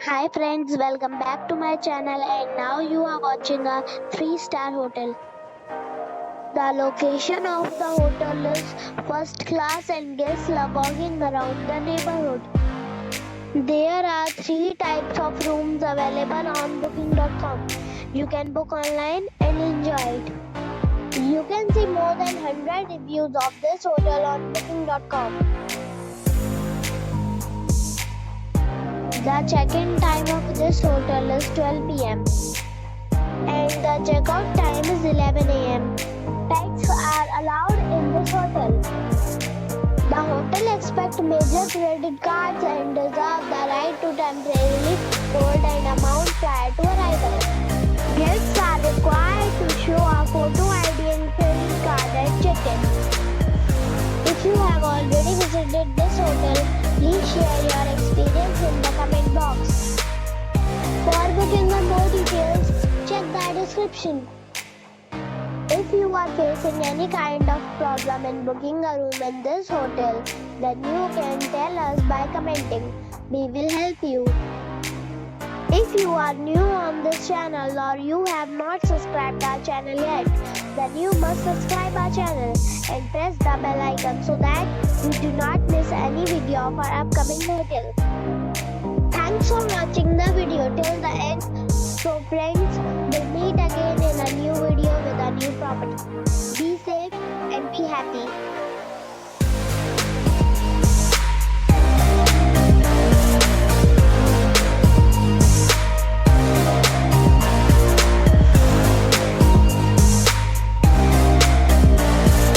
Hi friends, welcome back to my channel and now you are watching a 3-star hotel. The location of the hotel is first class and guests love walking around the neighborhood. There are 3 types of rooms available on booking.com. You can book online and enjoy it. You can see more than 100 reviews of this hotel on booking.com. The check-in time of this hotel is 12 p.m. and the check-out time is 11 a.m. Pets are allowed in this hotel. The hotel accepts major credit cards and reserves the right to temporarily hold an amount prior to arrival. Guests are required to show a photo ID and credit card at check-in. If you have already visited this hotel, please share your experience in the comment box. For booking or more details, check the description. If you are facing any kind of problem in booking a room in this hotel, then you can tell us by commenting. We will help you. If you are new on this channel or you have not subscribed our channel yet, then you must subscribe our channel and press the bell icon so that you do not miss any video of our upcoming hotel. Thanks for watching the video till the end. So friends, we'll meet again in a new video with a new property. Be safe and be happy.